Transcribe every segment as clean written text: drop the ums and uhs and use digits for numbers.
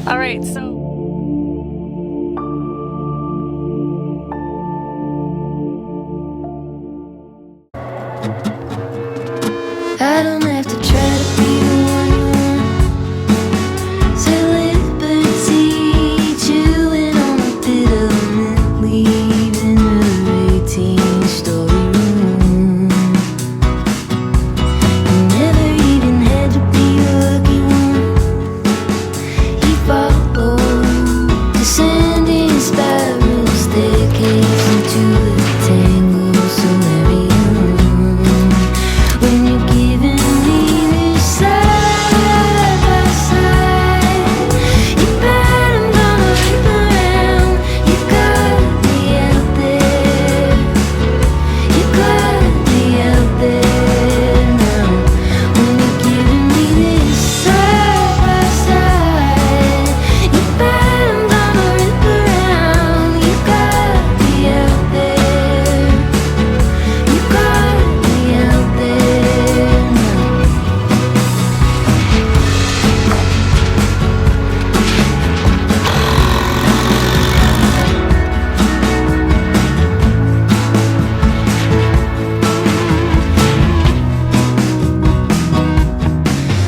All right, so. I don't have to try to be the one you want. Say liberty, chewing on a bit of mint leaf in her 18-story room. You never even had to be the lucky one. He followed, descending spiral staircase into the tangle so very young. When you're giving me this side by side, you bet I'm gonna rip around. You got me out there. You got me out there now. When you're giving me this side by side, you bet I'm gonna rip around. You got me out there. You got me out there now.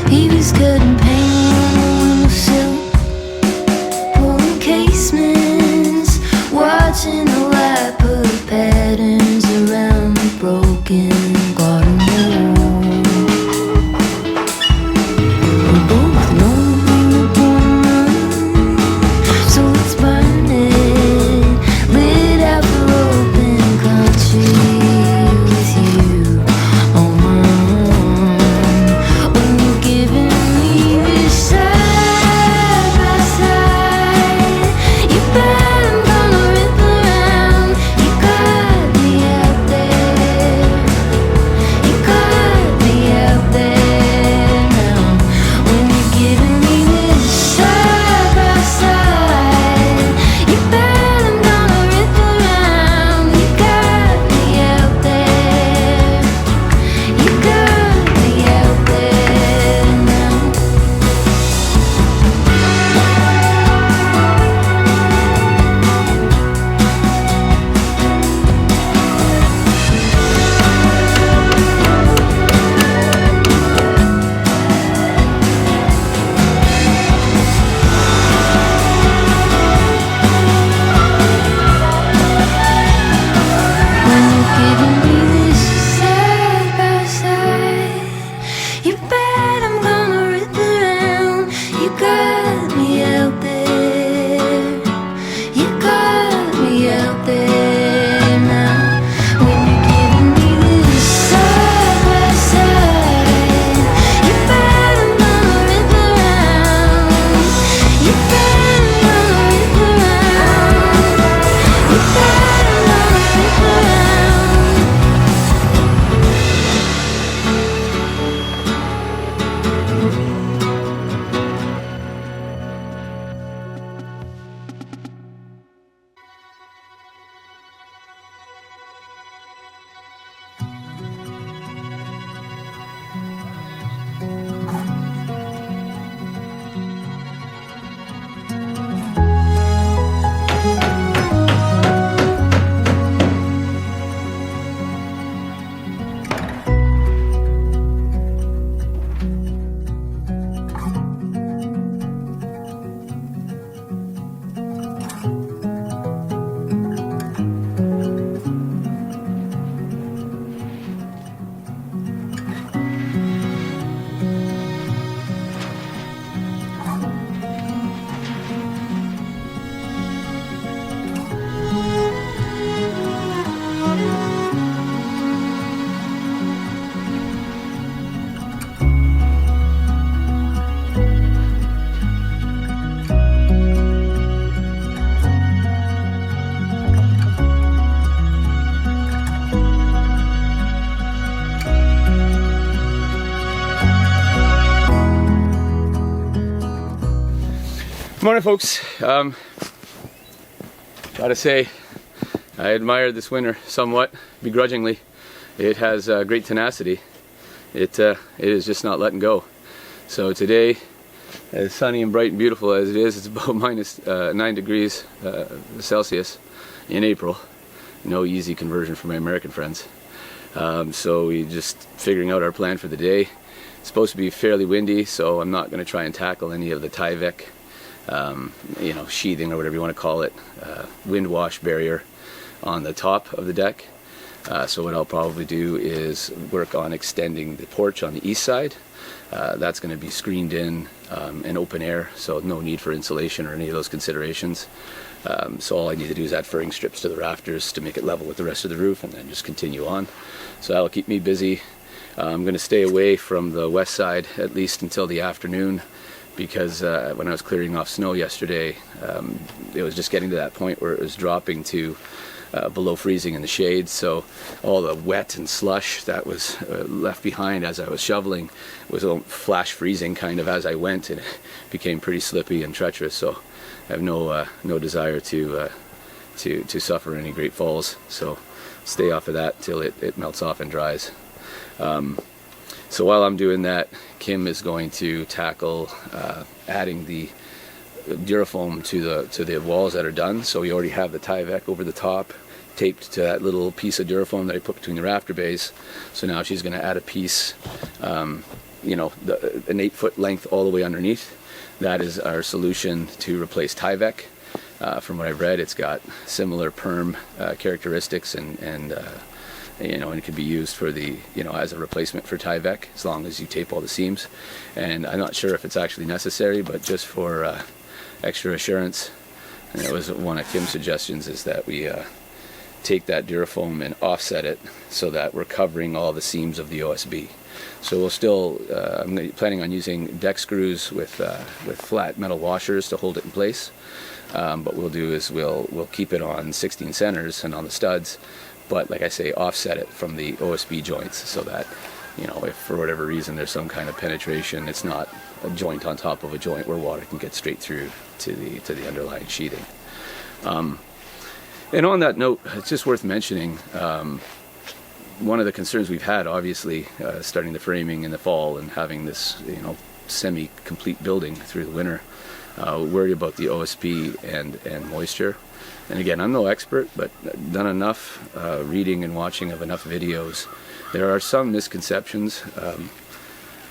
He was cutting paint on the windowsill, pulling casements, watching the light put patterns around the broken garden wall. We both know we were born to run, so let's burn it, lit out for open country with you on my arm. When you're giving me this side by side, you bet I'm gonna rip around. You got me out there. You got me out there now. When you're giving me this side by side, you bet I'm gonna rip around. You got me out there. You got me out there now. When you're giving me this side by side, you bet I'm gonna rip around. You got me out there. You got me out there now. When you're giving me this side by side, you bet I'm gonna rip around. You bet I'm gonna rip around. You bet I'm gonna rip around. Good morning, folks. Gotta say, I admired this winter somewhat, begrudgingly. It has great tenacity. It is just not letting go. So today, as sunny and bright and beautiful as it is, it's about minus 9 degrees Celsius in April. No easy conversion for my American friends. So we just figuring out our plan for the day. It's supposed to be fairly windy, so I'm not going to try and tackle any of the Tyvek, sheathing or whatever you want to call it, wind wash barrier on the top of the deck. So what I'll probably do is work on extending the porch on the east side. That's going to be screened in and open air, so no need for insulation or any of those considerations. So all I need to do is add furring strips to the rafters to make it level with the rest of the roof, and then just continue on. So that'll keep me busy. I'm going to stay away from the west side at least until the afternoon, because when I was clearing off snow yesterday, it was just getting to that point where it was dropping to below freezing in the shade, so all the wet and slush that was left behind as I was shoveling was flash freezing kind of as I went, and it became pretty slippy and treacherous. So I have no desire to suffer any great falls, so stay off of that till it melts off and dries. So while I'm doing that, Kim is going to tackle adding the Durafoam to the walls that are done. So we already have the Tyvek over the top taped to that little piece of Durafoam that I put between the rafter bays. So now she's going to add a piece, an 8-foot length all the way underneath. That is our solution to replace Tyvek. From what I've read, it's got similar perm characteristics, and it can be used for as a replacement for Tyvek as long as you tape all the seams. And I'm not sure if it's actually necessary, but just for extra assurance, and it was one of Kim's suggestions, is that we take that Durafoam and offset it so that we're covering all the seams of the OSB. So we'll still, I'm planning on using deck screws with flat metal washers to hold it in place. But what we'll do is we'll keep it on 16 centers and on the studs, but like I say, offset it from the OSB joints so that, if for whatever reason there's some kind of penetration, it's not a joint on top of a joint where water can get straight through to the underlying sheathing. And on that note, it's just worth mentioning, one of the concerns we've had, obviously, starting the framing in the fall and having this, semi-complete building through the winter, worried about the OSB and moisture. And again, I'm no expert, but done enough reading and watching of enough videos. There are some misconceptions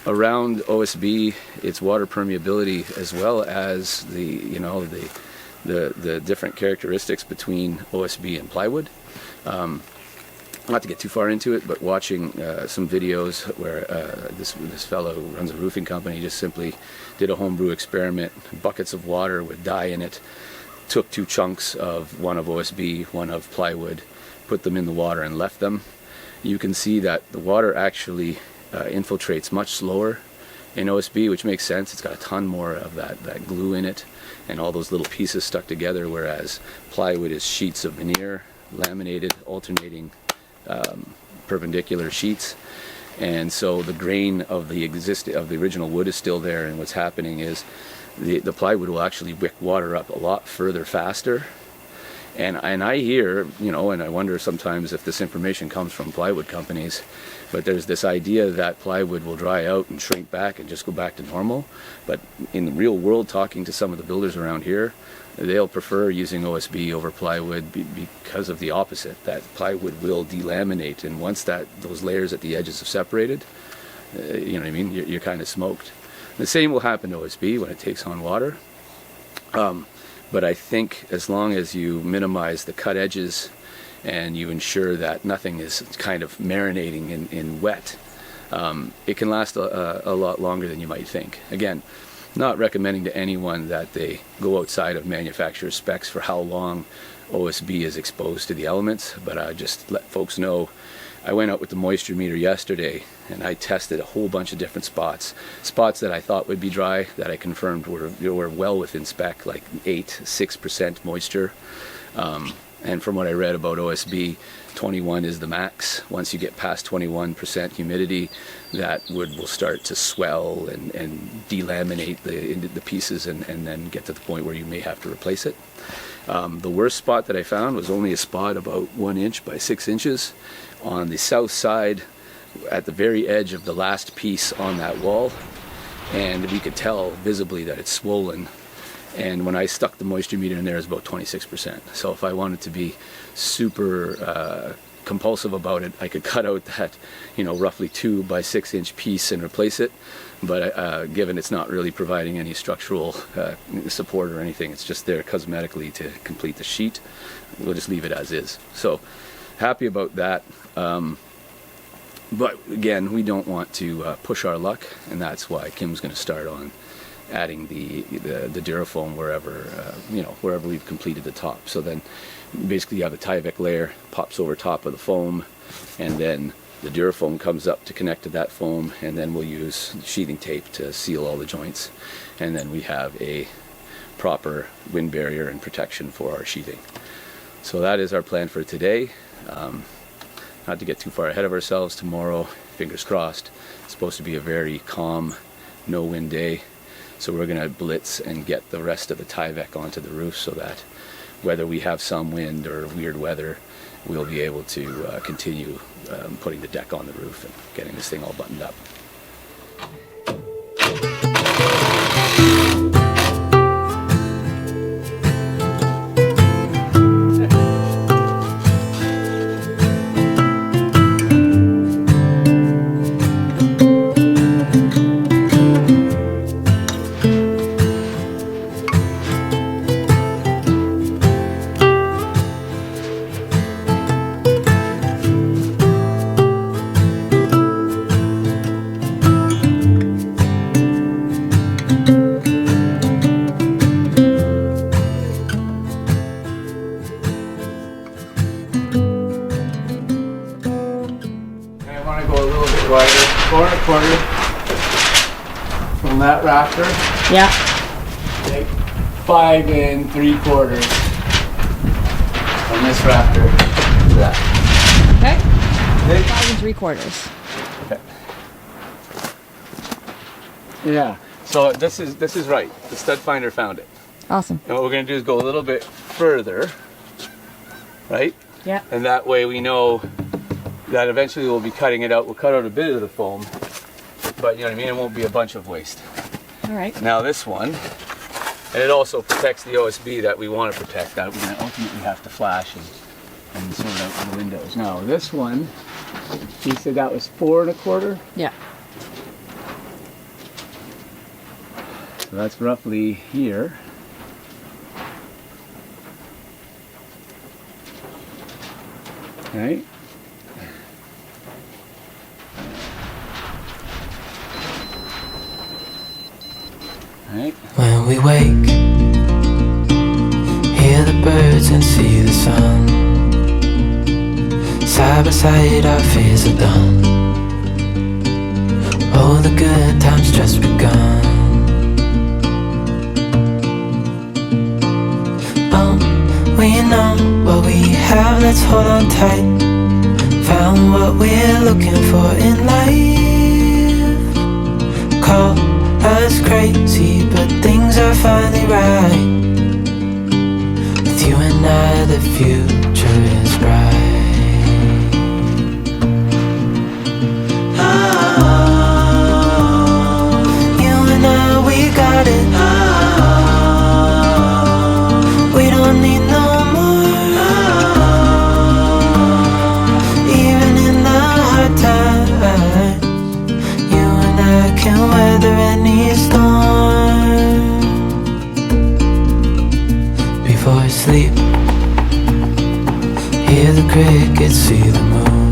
around OSB, its water permeability, as well as the different characteristics between OSB and plywood. Not to get too far into it, but watching some videos where this fellow who runs a roofing company just simply did a homebrew experiment, buckets of water with dye in it, took 2 chunks of one of OSB, one of plywood, put them in the water and left them. You can see that the water actually infiltrates much slower in OSB, which makes sense. It's got a ton more of that glue in it and all those little pieces stuck together, whereas plywood is sheets of veneer, laminated, alternating perpendicular sheets. And so the grain of the original wood is still there, and what's happening is the plywood will actually wick water up a lot further faster. And I hear, and I wonder sometimes if this information comes from plywood companies, but there's this idea that plywood will dry out and shrink back and just go back to normal. But in the real world, talking to some of the builders around here, they'll prefer using OSB over plywood because of the opposite, that plywood will delaminate, and once those layers at the edges have separated, you know what I mean, you're kind of smoked. The same will happen to OSB when it takes on water. But I think as long as you minimize the cut edges and you ensure that nothing is kind of marinating in wet, it can last a lot longer than you might think. Again, not recommending to anyone that they go outside of manufacturer's specs for how long OSB is exposed to the elements, but I just let folks know. I went out with the moisture meter yesterday and I tested a whole bunch of different spots that I thought would be dry, that I confirmed were well within spec, like 6% moisture. And from what I read about OSB, 21 is the max. Once you get past 21% humidity, that wood will start to swell and delaminate the pieces and then get to the point where you may have to replace it. The worst spot that I found was only a spot about 1 inch by 6 inches on the south side at the very edge of the last piece on that wall. and we could tell visibly that it's swollen. And when I stuck the moisture meter in there, it's about 26%. So if I wanted to be super compulsive about it, I could cut out that, roughly 2 by 6 inch piece and replace it. But given it's not really providing any structural support or anything, it's just there cosmetically to complete the sheet, we'll just leave it as is. So happy about that. But again, we don't want to push our luck, and that's why Kim's going to start on adding the Durafoam wherever we've completed the top. So then basically you have a Tyvek layer, pops over top of the foam, and then the Durafoam comes up to connect to that foam, and then we'll use sheathing tape to seal all the joints, and then we have a proper wind barrier and protection for our sheathing. So that is our plan for today. Not to get too far ahead of ourselves, tomorrow, fingers crossed, it's supposed to be a very calm, no wind day. So we're going to blitz and get the rest of the Tyvek onto the roof so that whether we have some wind or weird weather, we'll be able to continue putting the deck on the roof and getting this thing all buttoned up. Wider, 4 1/4 from that rafter. Yeah. Take 5 3/4 from this rafter to that. Okay. Okay. 5 3/4. Okay. Yeah. So this is right. The stud finder found it. Awesome. And what we're going to do is go a little bit further, right? Yeah. And that way we know that eventually we'll be cutting it out. We'll cut out a bit of the foam, but you know what I mean? It won't be a bunch of waste. All right. Now this one, and it also protects the OSB that we want to protect, that we're going to ultimately have to flash and sort out the windows. Now this one, he said that was 4 1/4. Yeah. So that's roughly here. Right? Right. When we wake, hear the birds and see the sun. Side by side our fears are done. All the good times just begun. We know what we have, let's hold on tight. Found what we're looking for in life. Call us crazy, but things are finally right. With you and I, the future is bright. Oh, you and I, we got it. Oh, we don't need no more. Oh, even in the hard times, you and I can weather any storm. Before I sleep, hear the crickets, see the moon.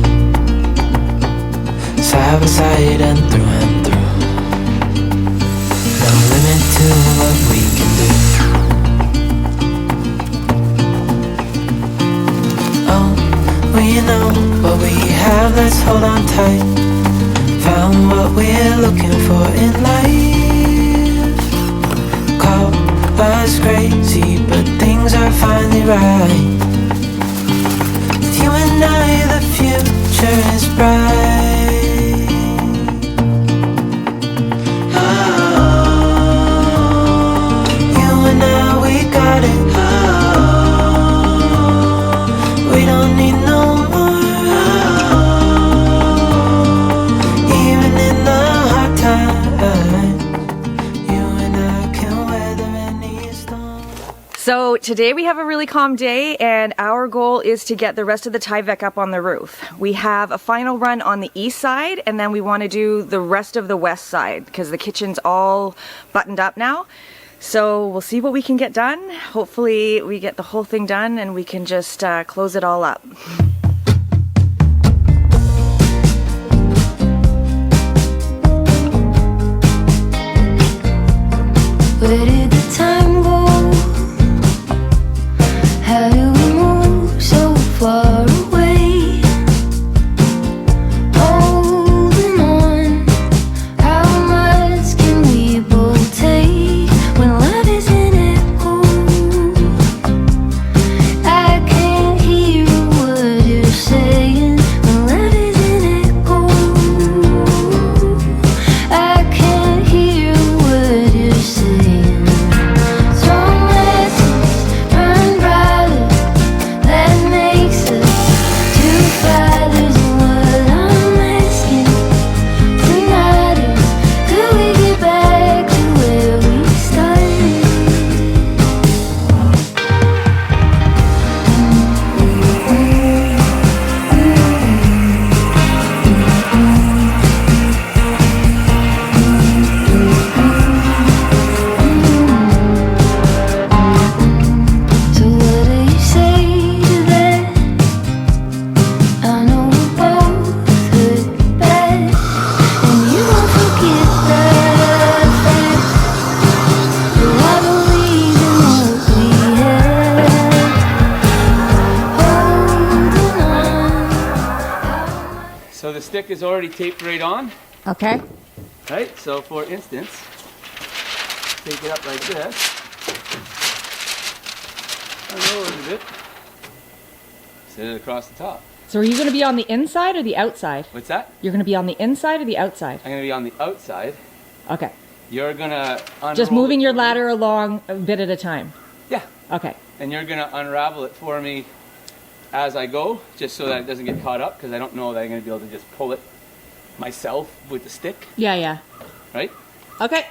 Side by side and through. No limit to what we can do. Oh, we know what we have, let's hold on tight. Found what we're looking for in life. Call us crazy, but things are finally right. With you and I, the future is bright. Oh, you and I, we got it. Oh, we don't need no more. Oh, even in the hard times, So today we have a really calm day, and our goal is to get the rest of the Tyvek up on the roof. We have a final run on the east side, and then we want to do the rest of the west side because the kitchen's all buttoned up now. So we'll see what we can get done. Hopefully we get the whole thing done and we can just close it all up. Where did the time go? How do we move so far away? Holding on, how much can we both take when love is an echo? I can't hear what you're saying when love is an echo. I can't hear what you're saying. So the stick is already taped right on, Okay. right? So for instance, take it up like this, unroll it a bit, set it across the top. So are you going to be on the inside or the outside? What's that? You're going to be on the inside or the outside? I'm gonna be on the outside. Okay. You're gonna unroll Just moving it your for me. ladder along a bit at a time. Yeah, Okay. and you're gonna unravel it for me as I go, just so that it doesn't get caught up, because I don't know that I'm gonna be able to just pull it myself with the stick, Yeah, yeah. right? Okay.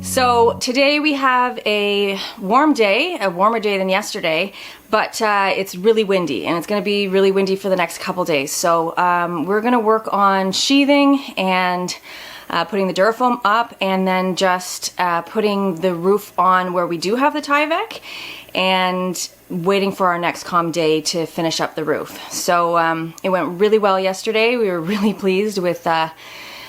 So today we have a warm day, a warmer day than yesterday, but it's really windy, and it's going to be really windy for the next couple days. So we're going to work on sheathing and putting the Durafoam up, and then just putting the roof on where we do have the Tyvek, and waiting for our next calm day to finish up the roof. So it went really well yesterday. We were really pleased with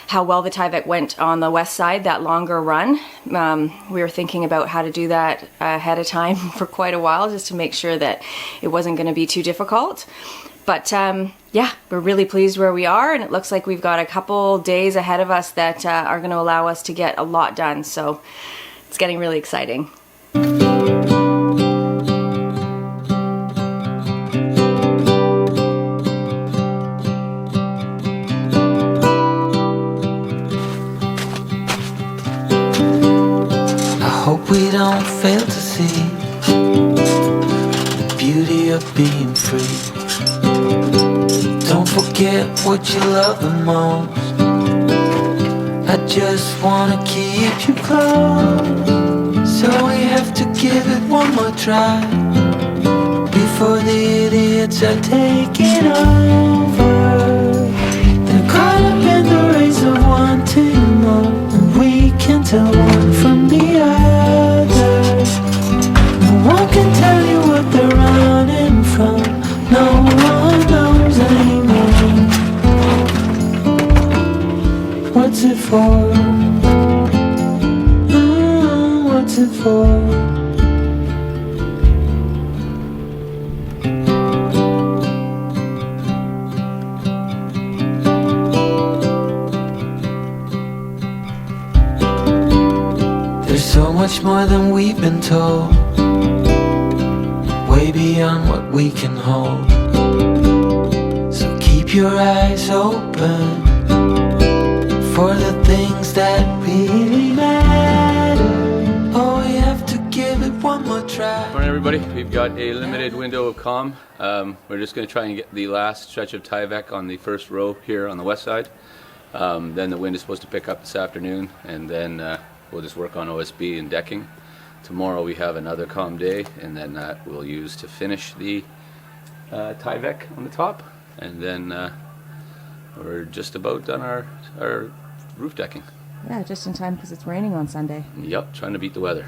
how well the Tyvek went on the west side, that longer run. We were thinking about how to do that ahead of time for quite a while, just to make sure that it wasn't going to be too difficult. But yeah, we're really pleased where we are, and it looks like we've got a couple days ahead of us that are going to allow us to get a lot done. So it's getting really exciting. Hope we don't fail to see the beauty of being free. Don't forget what you love the most. I just wanna keep you close, so we have to give it one more try before the idiots are taking over. They're caught up in the race of wanting more, and we can tell one from the other. No one can tell you what they're running from. No one knows anymore. What's it for? What's it for? There's so much more than we've been told, way beyond what we can hold. So keep your eyes open for the things that really matter. Oh, we have to give it one more try. Morning everybody, we've got a limited window of calm. We're just going to try and get the last stretch of Tyvek on the first row here on the west side. Then the wind is supposed to pick up this afternoon, and then we'll just work on OSB and decking. Tomorrow we have another calm day, and then that we'll use to finish the Tyvek on the top, and then we're just about done our roof decking. Yeah, just in time because it's raining on Sunday. Yep, trying to beat the weather.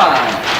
on.